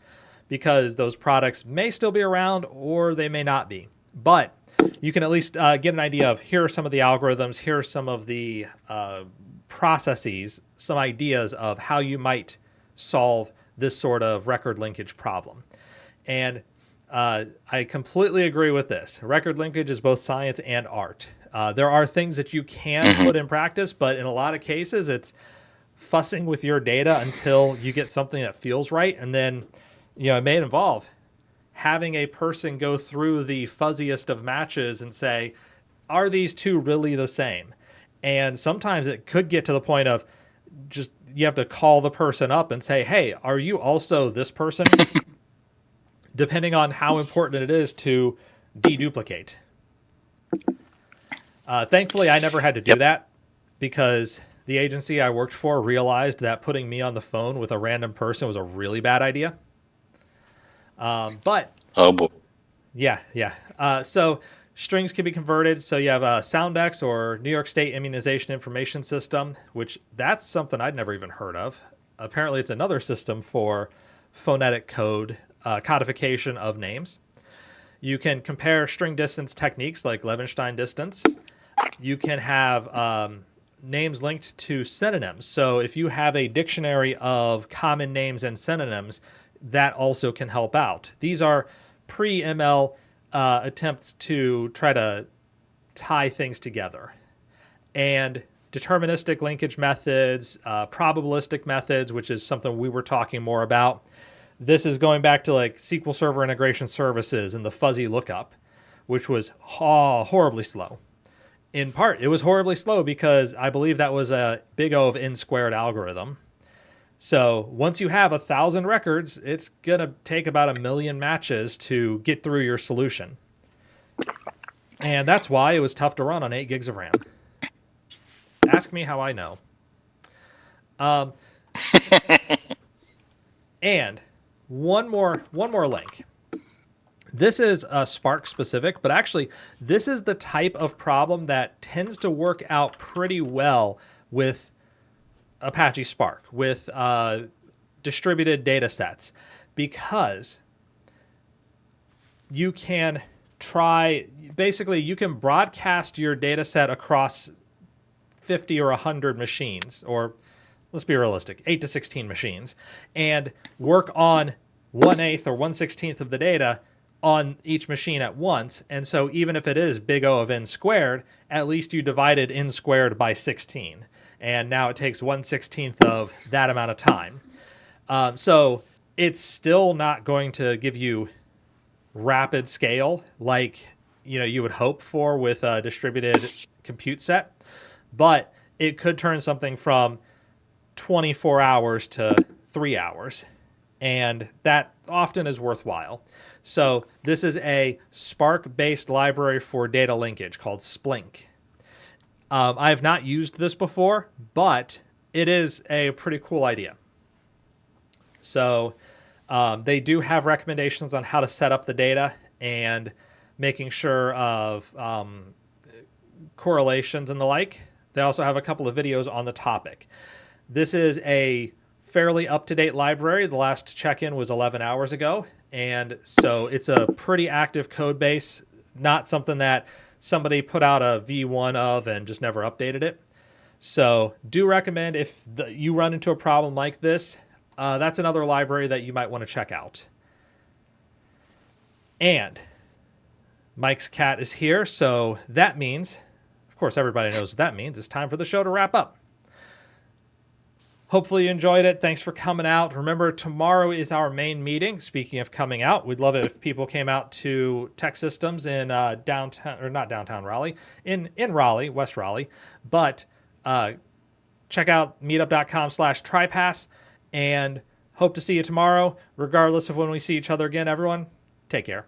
because those products may still be around or they may not be. But you can at least get an idea of here are some of the algorithms, here are some of the processes, some ideas of how you might solve this sort of record linkage problem. And I completely agree with this. Record linkage is both science and art. There are things that you can put in practice, but in a lot of cases, it's fussing with your data until you get something that feels right. And then, it may involve having a person go through the fuzziest of matches and say, are these two really the same? And sometimes it could get to the point of just you have to call the person up and say, hey, are you also this person? Depending on how important it is to deduplicate. Thankfully, I never had to do that because the agency I worked for realized that putting me on the phone with a random person was a really bad idea. But Oh boy. yeah. So strings can be converted. So you have a Soundex or New York State Immunization Information System, which that's something I'd never even heard of. Apparently, it's another system for phonetic code codification of names. You can compare string distance techniques like Levenstein distance. You can have names linked to synonyms. So if you have a dictionary of common names and synonyms, that also can help out. These are pre-ML attempts to try to tie things together. And deterministic linkage methods, probabilistic methods, which is something we were talking more about. This is going back to like SQL Server integration services and the fuzzy lookup, which was horribly slow. In part, it was horribly slow because I believe that was a big O of n squared algorithm. So once you have 1,000 records, it's going to take about 1 million matches to get through your solution. And that's why it was tough to run on 8 gigs of RAM. Ask me how I know. And one more link. This is Spark specific, but actually this is the type of problem that tends to work out pretty well with Apache Spark, with distributed data sets, because you can you can broadcast your data set across 50 or 100 machines, or let's be realistic, 8 to 16 machines, and work on 1/8 or 1/16 of the data on each machine at once. And so even if it is big O of n squared, at least you divided n squared by 16. And now it takes 1/16 of that amount of time. So it's still not going to give you rapid scale like you would hope for with a distributed compute set, but it could turn something from 24 hours to 3 hours, and that often is worthwhile. So this is a Spark-based library for data linkage called Splink. I have not used this before, but it is a pretty cool idea. So they do have recommendations on how to set up the data and making sure of correlations and the like. They also have a couple of videos on the topic. This is a fairly up-to-date library. The last check-in was 11 hours ago. And so it's a pretty active code base, not something that somebody put out a V1 of and just never updated it. So do recommend if you run into a problem like this, that's another library that you might want to check out. And Mike's cat is here, so that means, of course everybody knows what that means, it's time for the show to wrap up. Hopefully you enjoyed it. Thanks for coming out. Remember, tomorrow is our main meeting. Speaking of coming out, we'd love it if people came out to Tech Systems in downtown, or not downtown Raleigh, in Raleigh, West Raleigh. But check out meetup.com/trypass, and hope to see you tomorrow. Regardless of when we see each other again, everyone, take care.